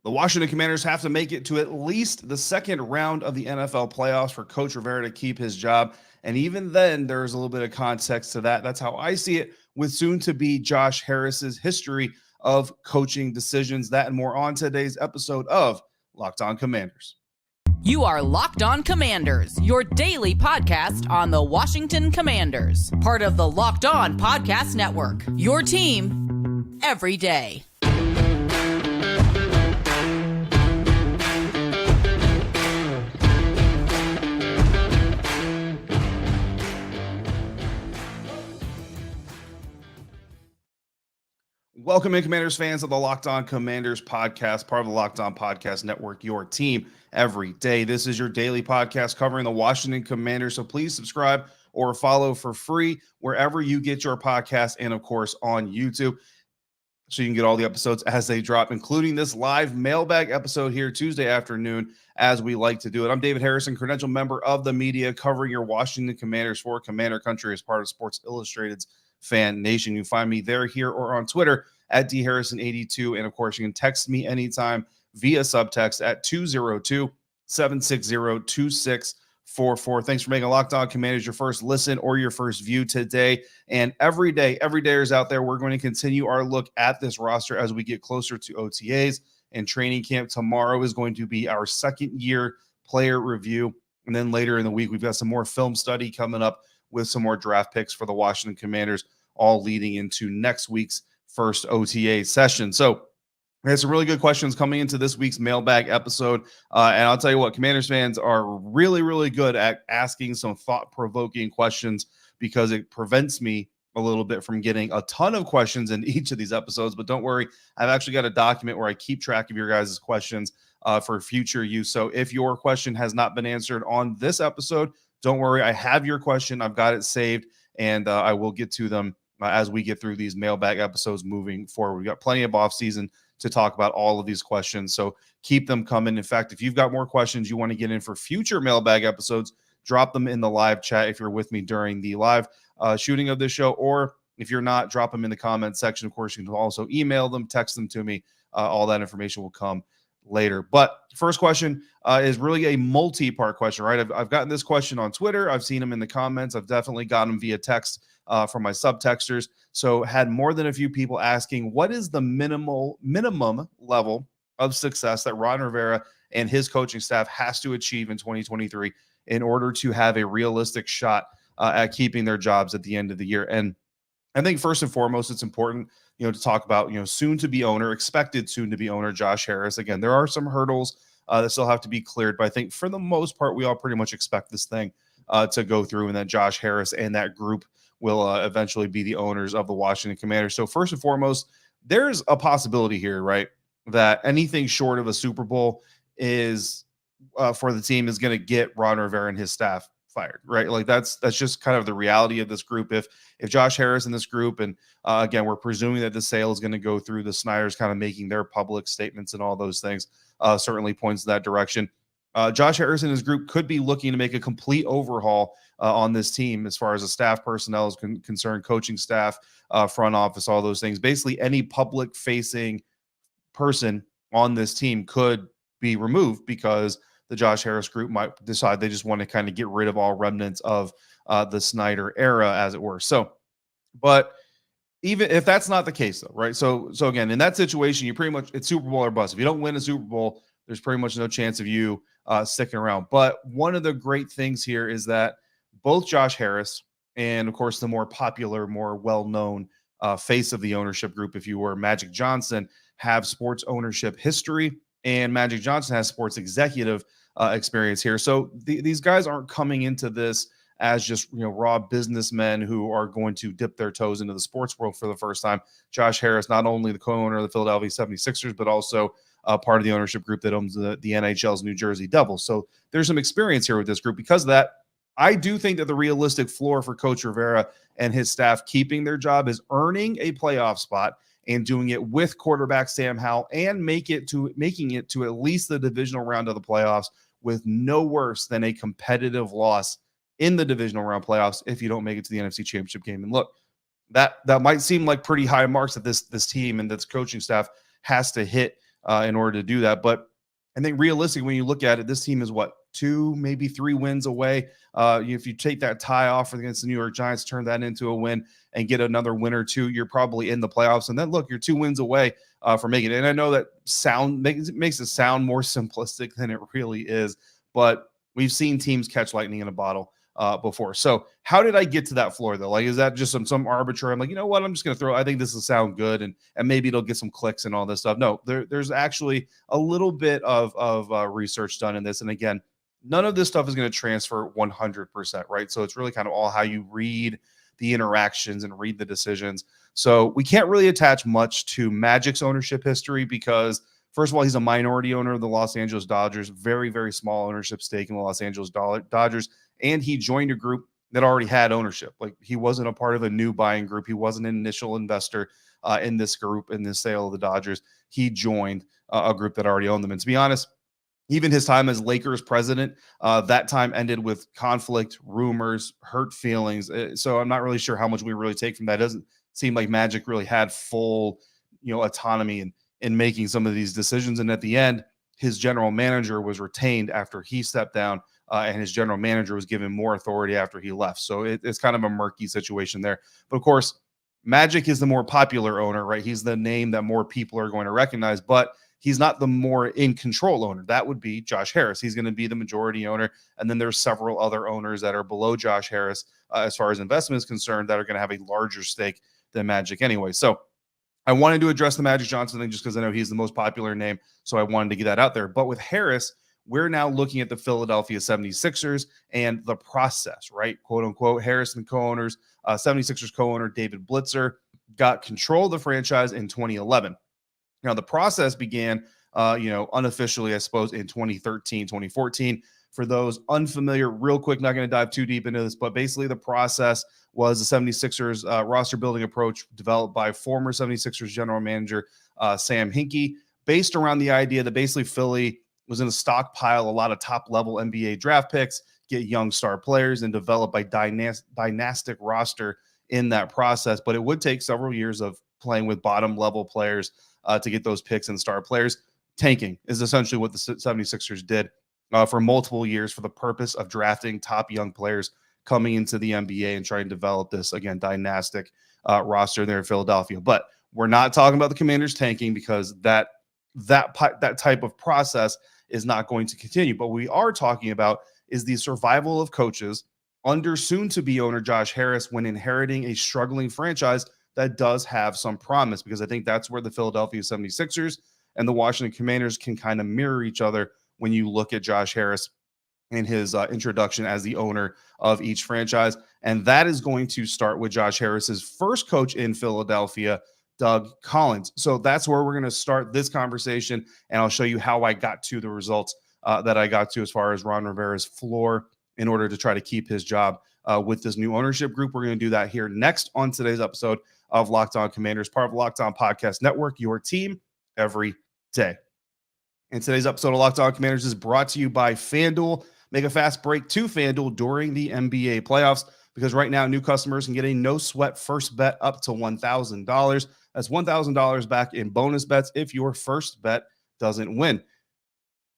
The Washington Commanders have to make it to at least the second round of the NFL playoffs for Coach Rivera to keep his job. And even then, there's a little bit of context to that. That's how I see it with soon-to-be Josh Harris's history of coaching decisions. That and more on today's episode of Locked On Commanders. You are Locked On Commanders, your daily podcast on the Washington Commanders. Part of the Locked On Podcast Network, your team every day. Welcome in, Commanders fans of the Locked On Commanders podcast, part of the Locked On Podcast Network, your team every day. This is your daily podcast covering the Washington Commanders, so please subscribe or follow for free wherever you get your podcast and, of course, on YouTube, so you can get all the episodes as they drop, including this live mailbag episode here Tuesday afternoon, as we like to do it. I'm David Harrison, credentialed member of the media, covering your Washington Commanders for Commander Country as part of Sports Illustrated's FanNation. You can find me there, here, or on Twitter at dharrison82. And of course, you can text me anytime via subtext at 202-760-2644. Thanks for making Locked On Commanders your first listen or your first view today. And every dayers out there, we're going to continue our look at this roster as we get closer to OTAs and training camp. Tomorrow is going to be our second year player review. And then later in the week, we've got some more film study coming up with some more draft picks for the Washington Commanders, all leading into next week's first OTA session. So we had some really good questions coming into this week's mailbag episode. And I'll tell you what, Commanders fans are really, really good at asking some thought-provoking questions, because it prevents me a little bit from getting a ton of questions in each of these episodes. But don't worry, I've actually got a document where I keep track of your guys' questions for future use. So if your question has not been answered on this episode, don't worry, I have your question. I've got it saved, and I will get to them as we get through these mailbag episodes moving forward. We've got plenty of off season to talk about all of these questions, so keep them coming. In fact, if you've got more questions you want to get in for future mailbag episodes, drop them in the live chat if you're with me during the live shooting of this show, or if you're not, drop them in the comments section. Of course, you can also email them, text them to me. All that information will come later. But first question is really a multi-part question, right? I've gotten this question on Twitter. I've seen them in the comments. I've definitely gotten them via text from my subtexters. So had more than a few people asking, what is the minimum level of success that Ron Rivera and his coaching staff has to achieve in 2023 in order to have a realistic shot at keeping their jobs at the end of the year? And I think first and foremost, it's important, to talk about, expected soon to be owner Josh Harris. Again, there are some hurdles that still have to be cleared, but I think for the most part, we all pretty much expect this thing to go through, and that Josh Harris and that group will eventually be the owners of the Washington Commanders. So first and foremost, there's a possibility here, right, that anything short of a Super Bowl is for the team is going to get Ron Rivera and his staff fired, right? Like that's just kind of the reality of this group. If Josh Harris and this group, and again, we're presuming that the sale is going to go through, the Snyders kind of making their public statements and all those things, certainly points in that direction. Josh Harris and his group could be looking to make a complete overhaul on this team as far as the staff personnel is concerned, coaching staff, front office, all those things. Basically, any public-facing person on this team could be removed because the Josh Harris group might decide they just want to kind of get rid of all remnants of the Snyder era, as it were. So, but even if that's not the case, though, right? So again, in that situation, you pretty much, it's Super Bowl or bust. If you don't win a Super Bowl, there's pretty much no chance of you sticking around. But one of the great things here is that both Josh Harris and, of course, the more popular, more well-known face of the ownership group, if you were, Magic Johnson, have sports ownership history, and Magic Johnson has sports executive experience here. So these guys aren't coming into this as just raw businessmen who are going to dip their toes into the sports world for the first time. Josh Harris, not only the co-owner of the Philadelphia 76ers, but also part of the ownership group that owns the NHL's New Jersey Devils. So there's some experience here with this group. Because of that, I do think that the realistic floor for Coach Rivera and his staff keeping their job is earning a playoff spot and doing it with quarterback Sam Howell, and making it to at least the divisional round of the playoffs with no worse than a competitive loss in the divisional round playoffs if you don't make it to the NFC Championship game. And look, that might seem like pretty high marks that this team and this coaching staff has to hit in order to do that. But I think realistically, when you look at it, this team is what, 2, maybe 3 wins away. If you take that tie off against the New York Giants, turn that into a win and get another win or two, you're probably in the playoffs. And then look, you're 2 wins away from making it. And I know that makes it sound more simplistic than it really is, but we've seen teams catch lightning in a bottle before. So how did I get to that floor though? Like, is that just some arbitrary? I'm like, you know what? I'm just going to I think this will sound good. And maybe it'll get some clicks and all this stuff. No, there's actually a little bit of research done in this. And again, none of this stuff is going to transfer 100%, right? So it's really kind of all how you read the interactions and read the decisions. So we can't really attach much to Magic's ownership history because, first of all, he's a minority owner of the Los Angeles Dodgers, very, very small ownership stake in the Los Angeles Dodgers. And he joined a group that already had ownership. Like, he wasn't a part of a new buying group. He wasn't an initial investor in this group, in this sale of the Dodgers. He joined a group that already owned them. And to be honest, even his time as Lakers president, that time ended with conflict, rumors, hurt feelings. So I'm not really sure how much we really take from that. It doesn't seem like Magic really had full, autonomy in making some of these decisions. And at the end, his general manager was retained after he stepped down, and his general manager was given more authority after he left. So it's kind of a murky situation there. But of course, Magic is the more popular owner, right? He's the name that more people are going to recognize, but he's not the more in control owner. That would be Josh Harris. He's going to be the majority owner. And then there's several other owners that are below Josh Harris as far as investment is concerned that are going to have a larger stake than Magic anyway. So I wanted to address the Magic Johnson thing just because I know he's the most popular name. So I wanted to get that out there. But with Harris, we're now looking at the Philadelphia 76ers and the process, right? Quote unquote. Harris and co-owners, 76ers co-owner David Blitzer got control of the franchise in 2011. Now, the process began, unofficially, I suppose, in 2013, 2014. For those unfamiliar, real quick, not going to dive too deep into this, but basically the process was the 76ers roster building approach developed by former 76ers general manager Sam Hinkie, based around the idea that basically Philly was in a stockpile a lot of top-level NBA draft picks, get young star players, and develop a dynastic roster in that process. But it would take several years of playing with bottom-level players to get those picks and star players. Tanking is essentially what the 76ers did for multiple years for the purpose of drafting top young players coming into the NBA and trying to develop this, again, dynastic roster there in Philadelphia. But we're not talking about the Commanders tanking because that type of process is not going to continue. But we are talking about is the survival of coaches under soon-to-be owner Josh Harris when inheriting a struggling franchise that does have some promise, because I think that's where the Philadelphia 76ers and the Washington Commanders can kind of mirror each other when you look at Josh Harris and his introduction as the owner of each franchise. And that is going to start with Josh Harris's first coach in Philadelphia, Doug Collins. So that's where we're going to start this conversation, and I'll show you how I got to the results that I got to as far as Ron Rivera's floor in order to try to keep his job with this new ownership group. We're going to do that here next on today's episode of Locked On Commanders, part of Locked On Podcast Network, your team every day. And today's episode of Locked On Commanders is brought to you by FanDuel. Make a fast break to FanDuel during the NBA playoffs, because right now new customers can get a no-sweat first bet up to $1,000. That's $1,000 back in bonus bets if your first bet doesn't win.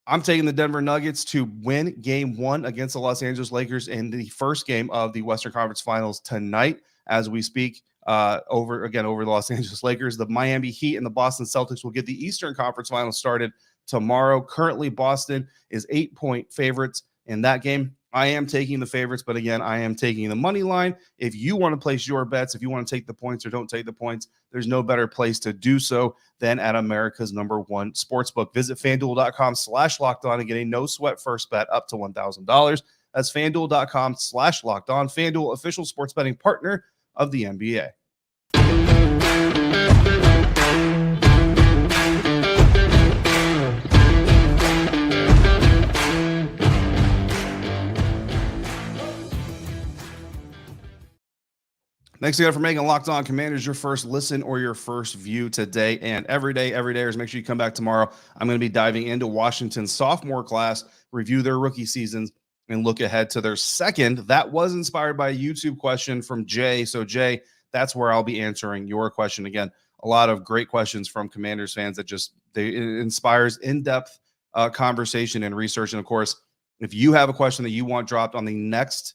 I'm taking the Denver Nuggets to win Game 1 against the Los Angeles Lakers in the first game of the Western Conference Finals tonight as we speak. Over the Los Angeles Lakers. The Miami Heat and the Boston Celtics will get the Eastern Conference Finals started tomorrow. Currently, Boston is 8-point favorites in that game. I am taking the favorites, but again, I am taking the money line. If you want to place your bets, if you want to take the points or don't take the points, there's no better place to do so than at America's #1 sportsbook. Visit FanDuel.com/lockedon and get a no-sweat first bet up to $1,000. That's FanDuel.com/lockedon. FanDuel, official sports betting partner of the NBA. Thanks again for making Locked On Commanders your first listen or your first view today and every day. Make sure you come back tomorrow. I'm going to be diving into Washington's sophomore class, review their rookie seasons, and look ahead to their second. That was inspired by a YouTube question from Jay. So, Jay, that's where I'll be answering your question again a lot of great questions from Commanders fans that it inspires in-depth conversation and research. And of course, if you have a question that you want dropped on the next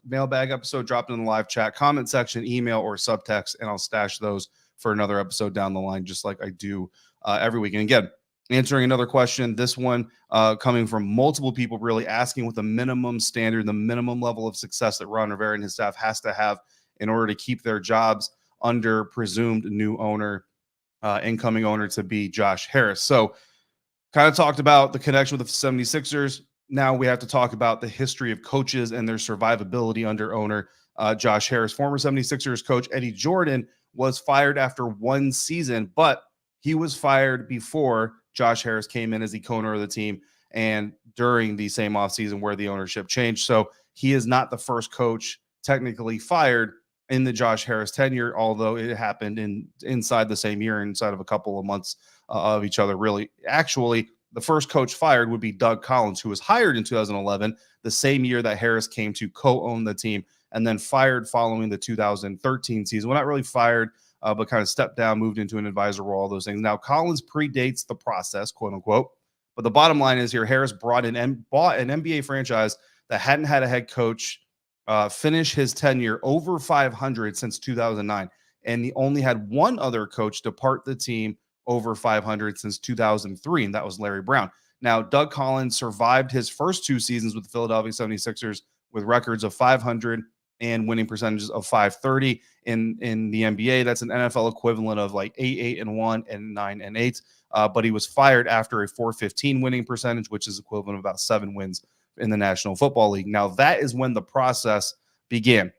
mailbag episode, drop it in the live chat, comment section, email, or subtext, and I'll stash those for another episode down the line, just like I do every week. And again, answering another question, this one coming from multiple people really asking what the minimum standard, the minimum level of success that Ron Rivera and his staff has to have in order to keep their jobs under presumed new owner, incoming owner to be Josh Harris. So kind of talked about the connection with the 76ers. Now we have to talk about the history of coaches and their survivability under owner Josh Harris. Former 76ers coach Eddie Jordan was fired after one season, but he was fired before Josh Harris came in as the co-owner of the team and during the same offseason where the ownership changed. So he is not the first coach technically fired in the Josh Harris tenure, although it happened inside the same year, inside of a couple of months of each other, really. Actually, the first coach fired would be Doug Collins, who was hired in 2011, the same year that Harris came to co-own the team, and then fired following the 2013 season. Well, not really fired, but kind of stepped down, moved into an advisor role, all those things. Now, Collins predates the process, quote unquote. But the bottom line is here, Harris bought an NBA franchise that hadn't had a head coach finish his tenure over 500 since 2009. And he only had one other coach depart the team over 500 since 2003, and that was Larry Brown. Now, Doug Collins survived his first two seasons with the Philadelphia 76ers with records of 500 and winning percentages of 530 in the NBA. That's an NFL equivalent of like 8-1 and 9-8. But he was fired after a 415 winning percentage, which is equivalent of about 7 wins in the National Football League. Now, that is when the process began.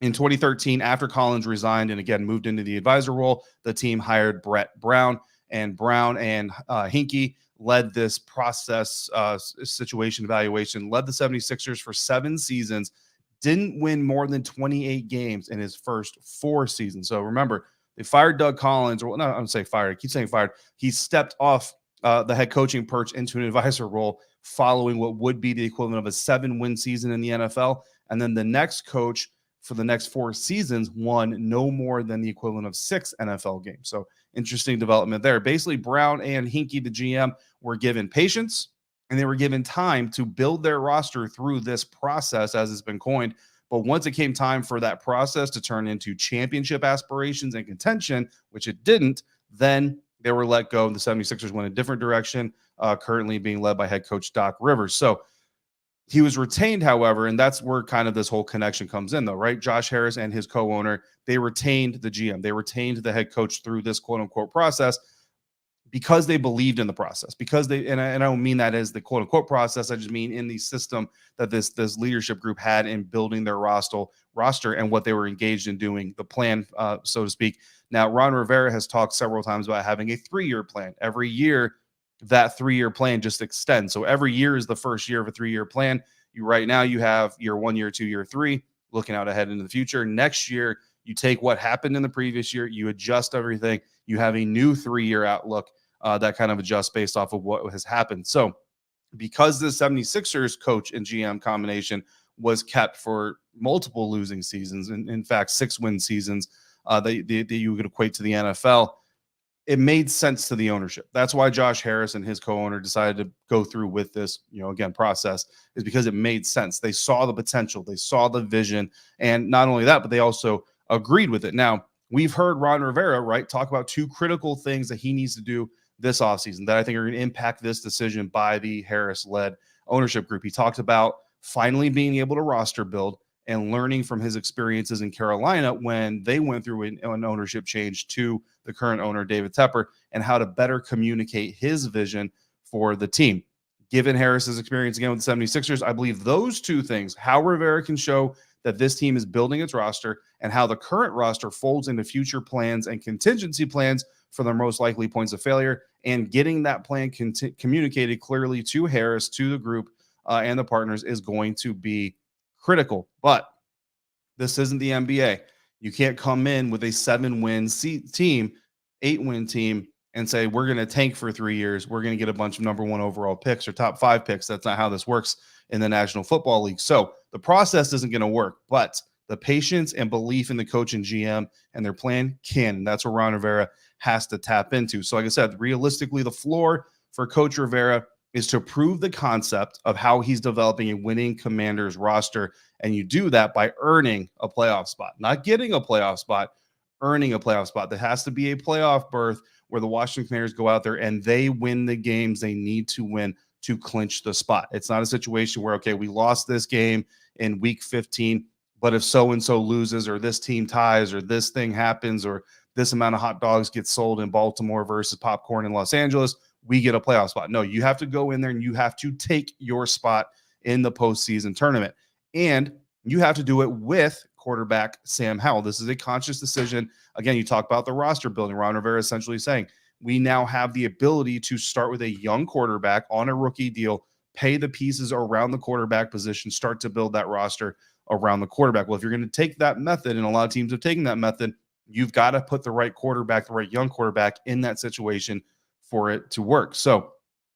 In 2013, after Collins resigned and again moved into the advisor role, the team hired Brett Brown, and Hinkie led this process situation evaluation, led the 76ers for 7 seasons, didn't win more than 28 games in his first 4 seasons. So remember, they fired Doug Collins, or no, I'm going to say fired. I keep saying fired. He stepped off the head coaching perch into an advisor role following what would be the equivalent of a 7-win season in the NFL. And then the next coach for the next 4 seasons won no more than the equivalent of 6 NFL games. So interesting development there. Basically, Brown and Hinkie, the GM, were given patience and they were given time to build their roster through this process, as it's been coined. But once it came time for that process to turn into championship aspirations and contention, which it didn't, then they were let go. The 76ers went a different direction, currently being led by head coach Doc Rivers. So he was retained, however, and that's where kind of this whole connection comes in, though, right? Josh Harris and his co-owner, they retained the GM. They retained the head coach through this quote-unquote process because they believed in the process. Because they, and I don't mean that as the quote-unquote process. I just mean in the system that this leadership group had in building their roster and what they were engaged in doing, the plan, so to speak. Now, Ron Rivera has talked several times about having a 3-year plan. Every year, that 3-year plan just extends. So every year is the first year of a 3-year plan. Right now you have year 1, year 2, year 3, looking out ahead into the future. Next year, you take what happened in the previous year, you adjust everything. You have a new 3-year outlook that kind of adjusts based off of what has happened. So because the 76ers coach and GM combination was kept for multiple losing seasons, in fact, 6-win seasons that you could equate to the NFL, it made sense to the ownership. That's why Josh Harris and his co-owner decided to go through with this, again, process, is because it made sense. They saw the potential, they saw the vision, and not only that, but they also agreed with it. Now, we've heard Ron Rivera, right, talk about 2 critical things that he needs to do this offseason that I think are going to impact this decision by the Harris-led ownership group. He talked about finally being able to roster build and learning from his experiences in Carolina when they went through an ownership change to the current owner, David Tepper, and how to better communicate his vision for the team. Given Harris's experience again with the 76ers, I believe those 2 things, how Rivera can show that this team is building its roster and how the current roster folds into future plans and contingency plans for their most likely points of failure, and getting that plan communicated clearly to Harris, to the group, and the partners is going to be critical. But this isn't the NBA. You can't come in with a 7-win team, 8-win team, and say, we're going to tank for 3 years. We're going to get a bunch of number 1 overall picks or top 5 picks. That's not how this works in the National Football League. So the process isn't going to work, but The patience and belief in the coach and GM and their plan can. And that's what Ron Rivera has to tap into. So, like I said, realistically, the floor for Coach Rivera is to prove the concept of how he's developing a winning Commanders roster. And you do that by earning a playoff spot, not getting a playoff spot, earning a playoff spot. That has to be a playoff berth where the Washington Commanders go out there and they win the games they need to win to clinch the spot. It's not a situation where, okay, we lost this game in week 15, but if so-and-so loses or this team ties or this thing happens or this amount of hot dogs get sold in Baltimore versus popcorn in Los Angeles, we get a playoff spot. No, you have to go in there and you have to take your spot in the postseason tournament. And you have to do it with quarterback Sam Howell. This is a conscious decision. Again, you talk about the roster building. Ron Rivera essentially saying, we now have the ability to start with a young quarterback on a rookie deal, pay the pieces around the quarterback position, start to build that roster around the quarterback. Well, if you're going to take that method, and a lot of teams have taken that method, you've got to put the right quarterback, the right young quarterback in that situation for it to work. So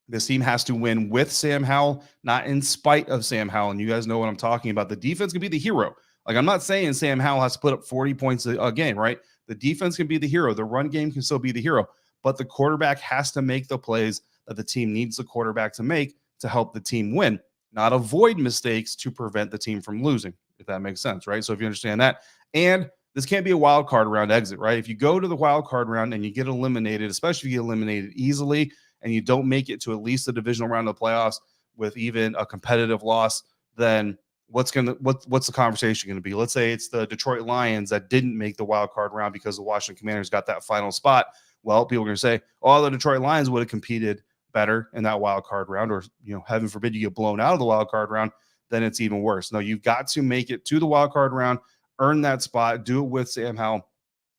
this team has to win with Sam Howell, not in spite of Sam Howell. And you guys know what I'm talking about. The defense can be the hero. Like, I'm not saying Sam Howell has to put up 40 points a game, right? The defense can be the hero. The run game can still be the hero. But the quarterback has to make the plays that the team needs the quarterback to make to help the team win, not avoid mistakes to prevent the team from losing, if that makes sense, right? So if you understand that. And this can't be a wild card round exit, right? If you go to the wild card round and you get eliminated, especially if you get eliminated easily and you don't make it to at least the divisional round of the playoffs with even a competitive loss, then what's the conversation going to be? Let's say it's the Detroit Lions that didn't make the wild card round because the Washington Commanders got that final spot. Well, people are going to say, oh, the Detroit Lions would have competed better in that wild card round, or, heaven forbid you get blown out of the wild card round, then it's even worse. No, you've got to make it to the wild card round, earn that spot, do it with Sam Howell,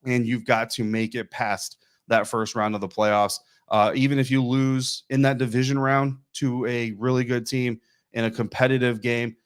and you've got to make it past that first round of the playoffs. Even if you lose in that division round to a really good team in a competitive game,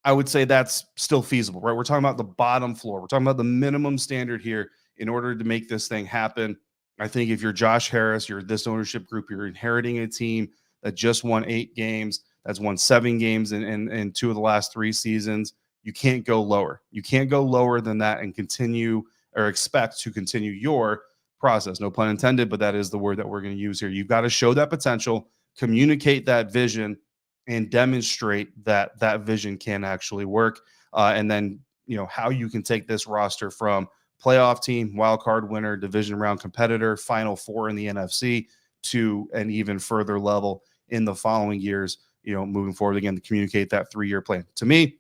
I would say that's still feasible, right? We're talking about the bottom floor. We're talking about the minimum standard here in order to make this thing happen. I think if you're Josh Harris, you're this ownership group, you're inheriting a team that just won 8 games, that's won 7 games in 2 of the last 3 seasons. You can't go lower. You can't go lower than that and continue or expect to continue your process. No pun intended, but that is the word that we're going to use here. You've got to show that potential, communicate that vision, and demonstrate that that vision can actually work. And then, how you can take this roster from playoff team, wild card winner, division round competitor, Final Four in the NFC to an even further level in the following years, moving forward, again, to communicate that 3-year plan. To me,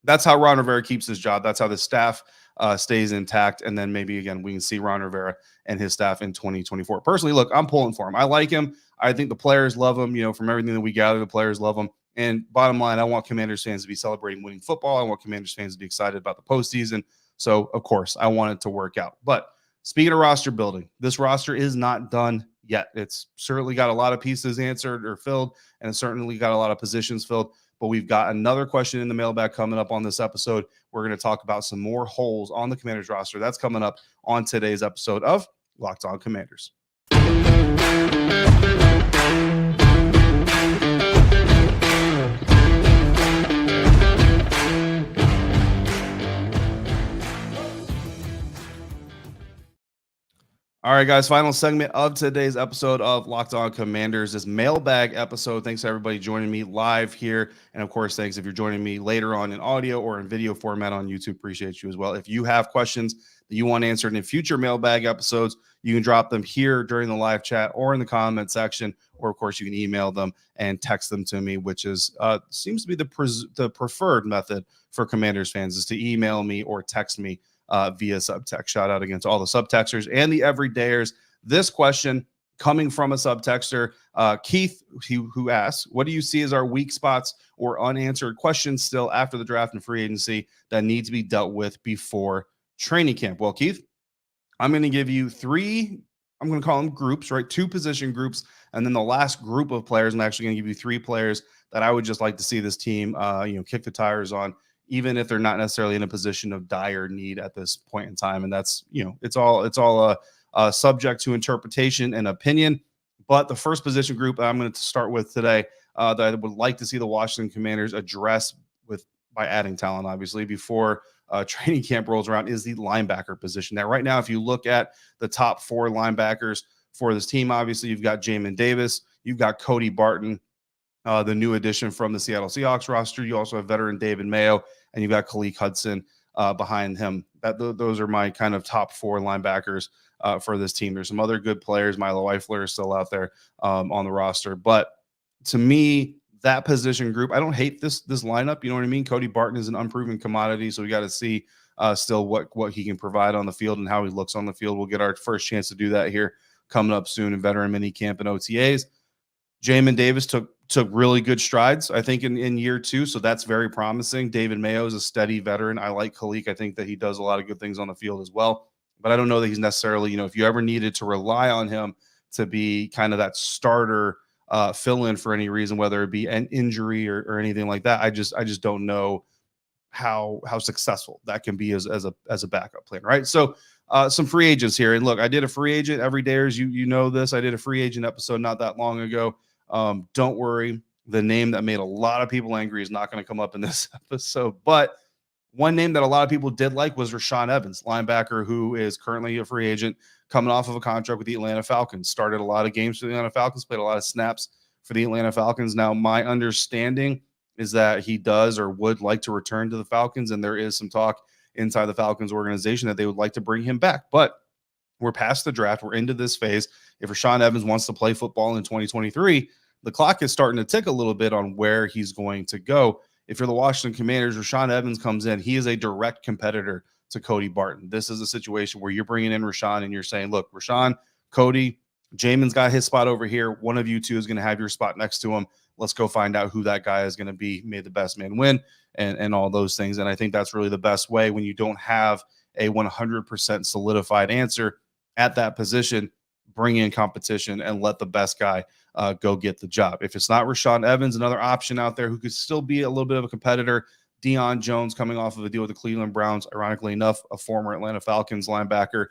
that's how Ron Rivera keeps his job. That's how the staff stays intact. And then maybe, again, we can see Ron Rivera and his staff in 2024. Personally, look, I'm pulling for him. I like him. I think the players love him. From everything that we gather, the players love him. And bottom line, I want Commanders fans to be celebrating winning football. I want Commanders fans to be excited about the postseason. So, of course, I want it to work out. But speaking of roster building, this roster is not done yet. It's certainly got a lot of pieces answered or filled, and it's certainly got a lot of positions filled. But we've got another question in the mailbag coming up on this episode. We're going to talk about some more holes on the Commanders roster. That's coming up on today's episode of Locked On Commanders. All right, guys, final segment of today's episode of Locked On Commanders, this mailbag episode. Thanks to everybody joining me live here. And of course, thanks if you're joining me later on in audio or in video format on YouTube. Appreciate you as well. If you have questions that you want answered in future mailbag episodes, you can drop them here during the live chat or in the comment section, or of course you can email them and text them to me, which is seems to be the preferred method for Commanders fans, is to email me or text me via Subtext. Shout out against all the Subtexters and the everydayers. This question coming from a Subtexter, Keith, who asks, what do you see as our weak spots or unanswered questions still after the draft and free agency that need to be dealt with before training camp? Well, Keith, I'm going to give you 3, I'm going to call them groups, right? 2 position groups. And then the last group of players, I'm actually going to give you 3 players that I would just like to see this team, kick the tires on, even if they're not necessarily in a position of dire need at this point in time. And that's, it's all subject to interpretation and opinion. But the first position group I'm going to start with today that I would like to see the Washington Commanders address by adding talent, obviously, before training camp rolls around is the linebacker position. Now, right now, if you look at the top 4 linebackers for this team, obviously you've got Jamin Davis, you've got Cody Barton, the new addition from the Seattle Seahawks roster. You also have veteran David Mayo, and you've got Khaleke Hudson behind him. Those are my kind of top 4 linebackers for this team. There's some other good players. Milo Eifler is still out there on the roster. But to me, that position group, I don't hate this lineup. You know what I mean? Cody Barton is an unproven commodity, so we got to see still what he can provide on the field and how he looks on the field. We'll get our first chance to do that here coming up soon in veteran mini camp and OTAs. Jamin Davis took really good strides, I think, in year 2. So that's very promising. David Mayo is a steady veteran. I like Khaleke. I think that he does a lot of good things on the field as well. But I don't know that he's necessarily, if you ever needed to rely on him to be kind of that starter fill-in for any reason, whether it be an injury or anything like that, I just don't know how successful that can be as a backup plan, right? So some free agents here. And look, I did a free agent every day, as you know this. I did a free agent episode not that long ago. Don't worry, the name that made a lot of people angry is not going to come up in this episode. But one name that a lot of people did like was Rashaan Evans, linebacker, who is currently a free agent, coming off of a contract with the Atlanta Falcons. Started a lot of games for the Atlanta Falcons, played a lot of snaps for the Atlanta Falcons. Now, my understanding is that he does or would like to return to the Falcons, and there is some talk inside the Falcons organization that they would like to bring him back. But we're past the draft. We're into this phase. If Rashaan Evans wants to play football in 2023, the clock is starting to tick a little bit on where he's going to go. If you're the Washington Commanders, Rashaan Evans comes in. He is a direct competitor to Cody Barton. This is a situation where you're bringing in Rashaan and you're saying, look, Rashaan, Cody, Jamin's got his spot over here. One of you two is going to have your spot next to him. Let's go find out who that guy is going to be. May the best man win and all those things. And I think that's really the best way when you don't have a 100% solidified answer at that position. Bring in competition and let the best guy go get the job. If it's not Rashaan Evans, another option out there who could still be a little bit of a competitor, Deion Jones, coming off of a deal with the Cleveland Browns, ironically enough, a former Atlanta Falcons linebacker.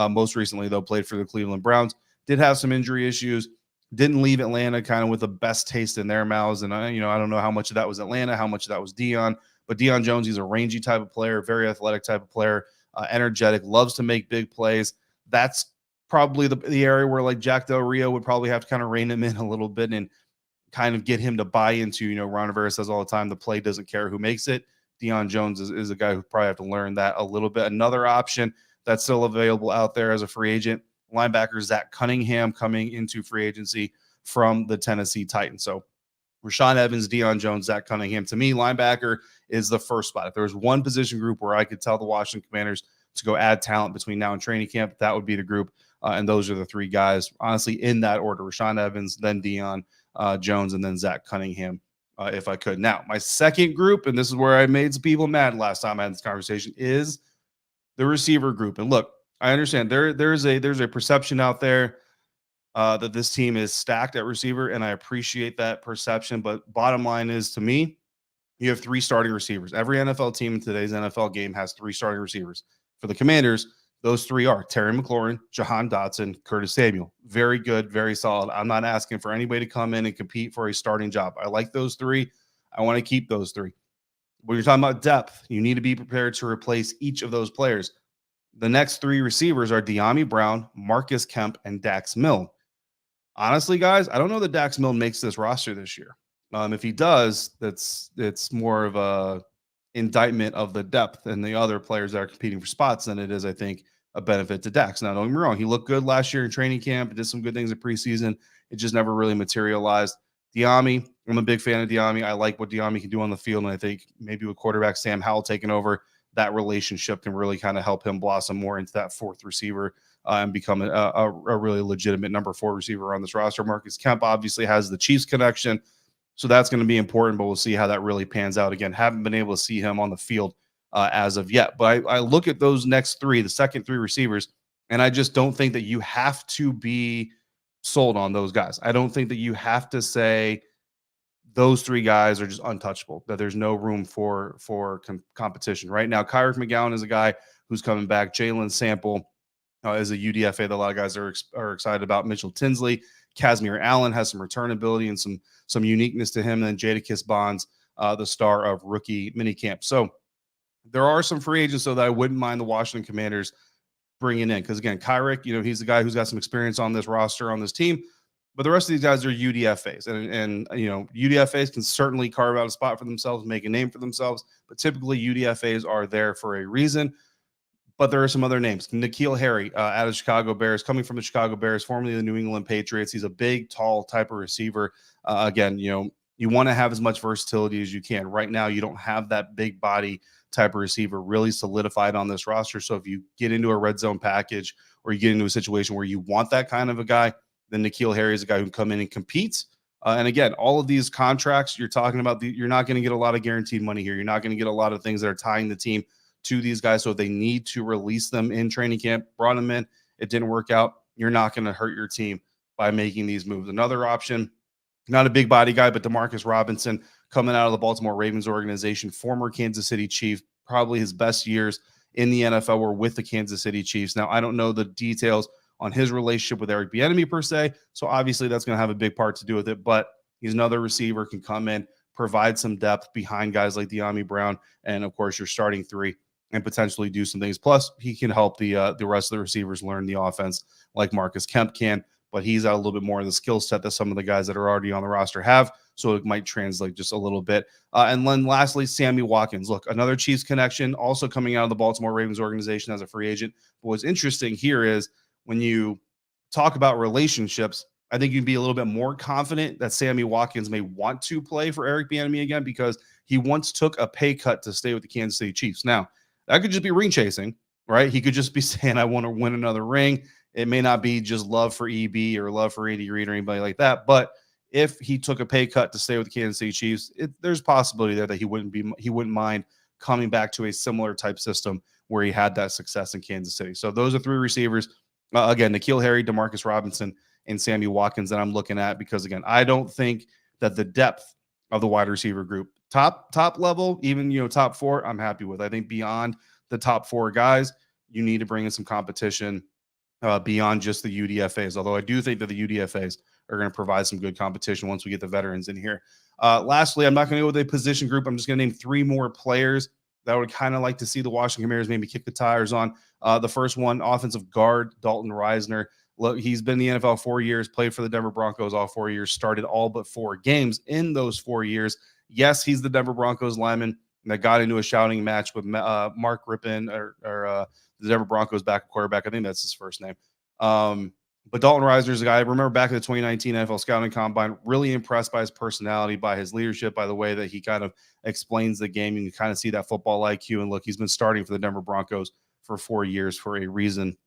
Most recently, though, played for the Cleveland Browns. Did have some injury issues. Didn't leave Atlanta kind of with the best taste in their mouths. And I don't know how much of that was Atlanta, how much of that was Deion. But Deion Jones, he's a rangy type of player, very athletic type of player, energetic, loves to make big plays. That's probably the area where like Jack Del Rio would probably have to kind of rein him in a little bit and kind of get him to buy into, Ron Rivera says all the time, the play doesn't care who makes it. Deion Jones is a guy who probably have to learn that a little bit. Another option that's still available out there as a free agent, linebacker Zach Cunningham, coming into free agency from the Tennessee Titans. So Rashaan Evans, Deion Jones, Zach Cunningham. To me, linebacker is the first spot. If there was one position group where I could tell the Washington Commanders to go add talent between now and training camp, that would be the group. And those are the 3 guys, honestly, in that order: Rashaan Evans, then Deion Jones, and then Zach Cunningham, if I could. Now, my second group, and this is where I made some people mad last time I had this conversation, is the receiver group. And look, I understand there's a perception out there that this team is stacked at receiver, and I appreciate that perception. But bottom line is, to me, you have 3 starting receivers. Every NFL team in today's NFL game has 3 starting receivers. For the Commanders, those 3 are Terry McLaurin, Jahan Dotson, Curtis Samuel. Very good, very solid. I'm not asking for anybody to come in and compete for a starting job. I like those 3. I want to keep those 3. When you're talking about depth, you need to be prepared to replace each of those players. The next 3 receivers are De'Ami Brown, Marcus Kemp, and Dax Milne. Honestly, guys, I don't know that Dax Milne makes this roster this year. If he does, it's more of a indictment of the depth and the other players that are competing for spots than it is, I think, a benefit to Dax. Now, don't get me wrong. He looked good last year in training camp. Did some good things in preseason. It just never really materialized. De'Ami, I'm a big fan of De'Ami. I like what De'Ami can do on the field, and I think maybe with quarterback Sam Howell taking over, that relationship can really kind of help him blossom more into that 4th receiver and become a really legitimate number 4 receiver on this roster. Marcus Kemp obviously has the Chiefs connection, so that's going to be important, but we'll see how that really pans out. Again, haven't been able to see him on the field as of yet. But I look at those next 3, the second 3 receivers, and I just don't think that you have to be sold on those guys. I don't think that you have to say those 3 guys are just untouchable, that there's no room for competition. Right now, Kyrick McGowan is a guy who's coming back. Jalen Sample is a UDFA that a lot of guys are excited about. Mitchell Tinsley, Kazmir Allen has some return ability and some uniqueness to him. And then Jadakiss Bonds, the star of rookie minicamp. So There are some free agents, though, that I wouldn't mind the Washington Commanders bringing in. Because, again, Kyrick, he's the guy who's got some experience on this roster, on this team. But the rest of these guys are UDFAs. And UDFAs can certainly carve out a spot for themselves, make a name for themselves. But typically, UDFAs are there for a reason. But there are some other names. N'Keal Harry out of Chicago Bears, coming from the Chicago Bears, formerly the New England Patriots. He's a big, tall type of receiver. Again, you want to have as much versatility as you can. Right now, you don't have that big body type of receiver really solidified on this roster. So if you get into a red zone package or you get into a situation where you want that kind of a guy, then N'Keal Harry is a guy who can come in and compete. And again, all of these contracts you're talking about, you're not going to get a lot of guaranteed money here. You're not going to get a lot of things that are tying the team to these guys. So if they need to release them in training camp, brought them in, it didn't work out, you're not going to hurt your team by making these moves. Another option, not a big body guy, but Demarcus Robinson, coming out of the Baltimore Ravens organization, former Kansas City Chief, probably his best years in the NFL were with the Kansas City Chiefs. Now, I don't know the details on his relationship with Eric Bieniemy per se, so obviously that's going to have a big part to do with it, but he's another receiver, can come in, provide some depth behind guys like De'Ami Brown, and of course your starting three, and potentially do some things. Plus, he can help the rest of the receivers learn the offense like Marcus Kemp can, but he's got a little bit more of the skill set that some of the guys that are already on the roster have, so it might translate just a little bit. And then lastly, Sammy Watkins. Look, another Chiefs connection, also coming out of the Baltimore Ravens organization as a free agent. But what's interesting here is when you talk about relationships, I think you'd be a little bit more confident that Sammy Watkins may want to play for Eric Bieniemy again because he once took a pay cut to stay with the Kansas City Chiefs. Now, that could just be ring chasing, right? He could just be saying, I want to win another ring. It may not be just love for EB or love for Andy Reid or anybody like that. But if he took a pay cut to stay with the Kansas City Chiefs, there's possibility there that he wouldn't mind coming back to a similar type system where he had that success in Kansas City. So those are three receivers. Again, N'Keal Harry, Demarcus Robinson, and Sammy Watkins that I'm looking at because, again, I don't think that the depth of the wide receiver group, top level, even, top four, I'm happy with. I think beyond the top four guys, you need to bring in some competition beyond just the UDFAs, although I do think that the UDFAs are going to provide some good competition once we get the veterans in here. Lastly, I'm not going to go with a position group. I'm just going to name three more players that I would kind of like to see the Washington Commanders maybe kick the tires on. The first one, offensive guard, Dalton Reisner. Look, he's been in the NFL 4 years, played for the Denver Broncos all 4 years, started all but 4 games in those 4 years. Yes, he's the Denver Broncos lineman that got into a shouting match with Mark Rippon or the Denver Broncos backup quarterback. I think that's his first name. But Dalton Reisner is a guy I remember back in the 2019 NFL Scouting Combine, really impressed by his personality, by his leadership, by the way that he kind of explains the game. You can kind of see that football IQ. And look, he's been starting for the Denver Broncos for 4 years for a reason.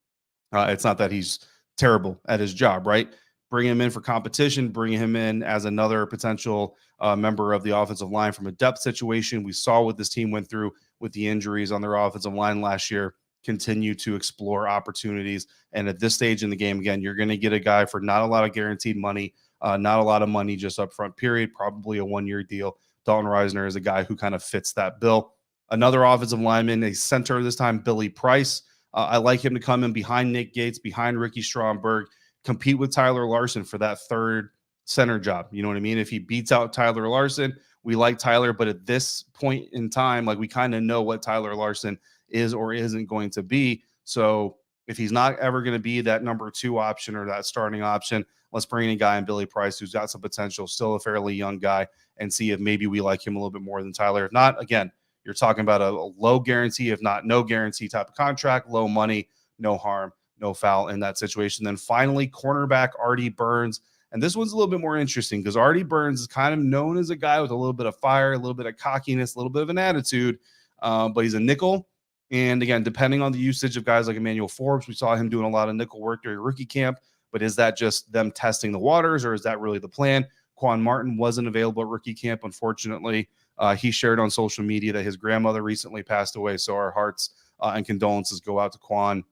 It's not that he's terrible at his job, right? Bring him in for competition, bring him in as another potential member of the offensive line from a depth situation. We saw what this team went through with the injuries on their offensive line last year. Continue to explore opportunities. And at this stage in the game, again, you're going to get a guy for not a lot of guaranteed money, not a lot of money just up front, period, probably a 1-year deal. Dalton Reisner is a guy who kind of fits that bill. Another offensive lineman, a center this time, Billy Price. I like him to come in behind Nick Gates, behind Ricky Stromberg, compete with Tyler Larson for that third center job. You know what I mean? If he beats out Tyler Larson, we like Tyler, but at this point in time, like we kind of know what Tyler Larson is or isn't going to be. So if he's not ever going to be that number 2 option or that starting option, let's bring in a guy in Billy Price who's got some potential, still a fairly young guy, and see if maybe we like him a little bit more than Tyler. If not, again, you're talking about a low guarantee, if not no guarantee type of contract, low money, no harm, no foul in that situation. Then finally, cornerback Artie Burns. And this one's a little bit more interesting because Artie Burns is kind of known as a guy with a little bit of fire, a little bit of cockiness, a little bit of an attitude, but he's a nickel. And again, depending on the usage of guys like Emmanuel Forbes, we saw him doing a lot of nickel work during rookie camp. But is that just them testing the waters, or is that really the plan? Quan Martin wasn't available at rookie camp, unfortunately. He shared on social media that his grandmother recently passed away. So our hearts and condolences go out to Quan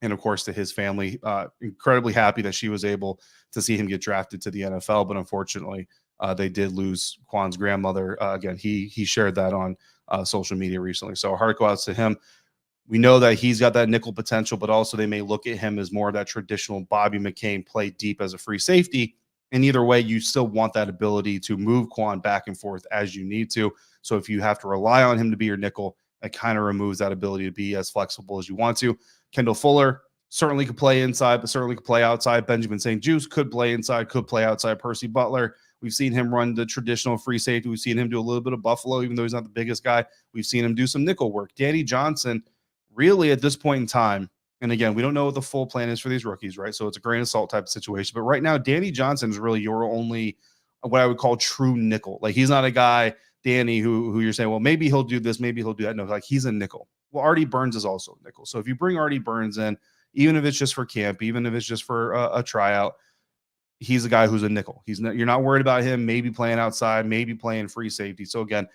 and, of course, to his family. Incredibly happy that she was able to see him get drafted to the NFL. But unfortunately, they did lose Quan's grandmother. Again, he shared that on social media recently. So our heart goes out to him. We know that he's got that nickel potential, but also they may look at him as more of that traditional Bobby McCain, play deep as a free safety. And either way, you still want that ability to move Quan back and forth as you need to. So if you have to rely on him to be your nickel, it kind of removes that ability to be as flexible as you want to. Kendall Fuller certainly could play inside, but certainly could play outside. Benjamin St. Juste could play inside, could play outside. Percy Butler, we've seen him run the traditional free safety. We've seen him do a little bit of Buffalo, even though he's not the biggest guy. We've seen him do some nickel work. Danny Johnson, really at this point in time, and again, we don't know what the full plan is for these rookies, right? So it's a grain of salt type of situation. But right now, Danny Johnson is really your only, what I would call true nickel. Like, he's not a guy, Danny, who you're saying, well, maybe he'll do this, maybe he'll do that. No, like, he's a nickel. Well, Artie Burns is also a nickel. So if you bring Artie Burns in, even if it's just for camp, even if it's just for a tryout, he's a guy who's a nickel. You're not worried about him maybe playing outside, maybe playing free safety. So again,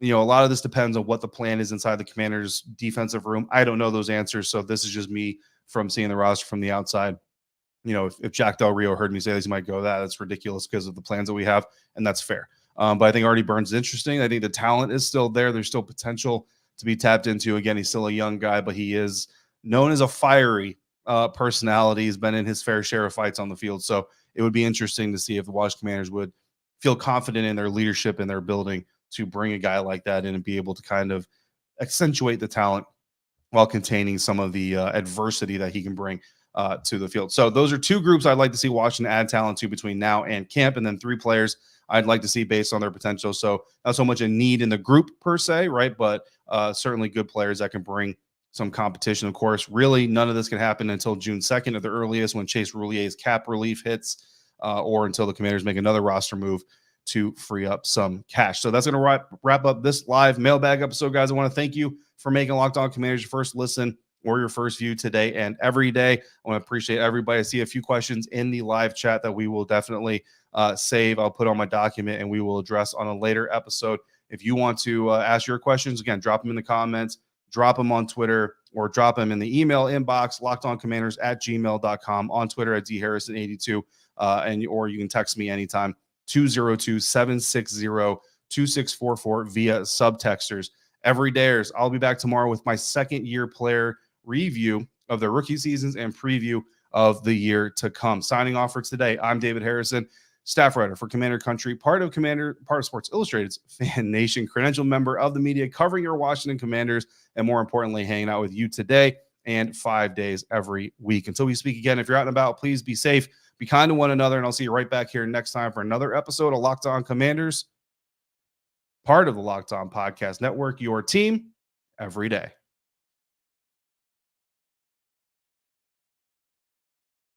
a lot of this depends on what the plan is inside the Commanders' defensive room. I don't know those answers, so this is just me from seeing the roster from the outside. If Jack Del Rio heard me say this, he might go, that's ridiculous because of the plans that we have, and that's fair. But I think Artie Burns is interesting. I think the talent is still there. There's still potential to be tapped into. Again, he's still a young guy, but he is known as a fiery personality. He's been in his fair share of fights on the field. So it would be interesting to see if the Washington Commanders would feel confident in their leadership and their building to bring a guy like that in and be able to kind of accentuate the talent while containing some of the adversity that he can bring to the field. So those are two groups I'd like to see Washington add talent to between now and camp, and then three players I'd like to see based on their potential. So not so much a need in the group per se, right? But certainly good players that can bring some competition. Of course, really none of this can happen until June 2nd at the earliest, when Chase Roulier's cap relief hits, or until the Commanders make another roster move to free up some cash. So that's going to wrap up this live mailbag episode, guys. I want to thank you for making Locked On Commanders your first listen or your first view today and every day. I want to appreciate everybody. I see a few questions in the live chat that we will definitely save. I'll put on my document and we will address on a later episode. If you want to ask your questions, again, drop them in the comments, drop them on Twitter, or drop them in the email inbox, lockedoncommanders@gmail.com, on Twitter at dharrison82, or you can text me anytime, 202-760-2644 via Subtexters. Everydayers, I'll be back tomorrow with my second-year player review of the rookie seasons and preview of the year to come. Signing off for today, I'm David Harrison, staff writer for Commander Country, part of Sports Illustrated's FanNation, credentialed member of the media covering your Washington Commanders, and more importantly, hanging out with you today and 5 days every week. Until we speak again, if you're out and about, please be safe, be kind to one another, and I'll see you right back here next time for another episode of Locked On Commanders, part of the Locked On Podcast Network, your team every day.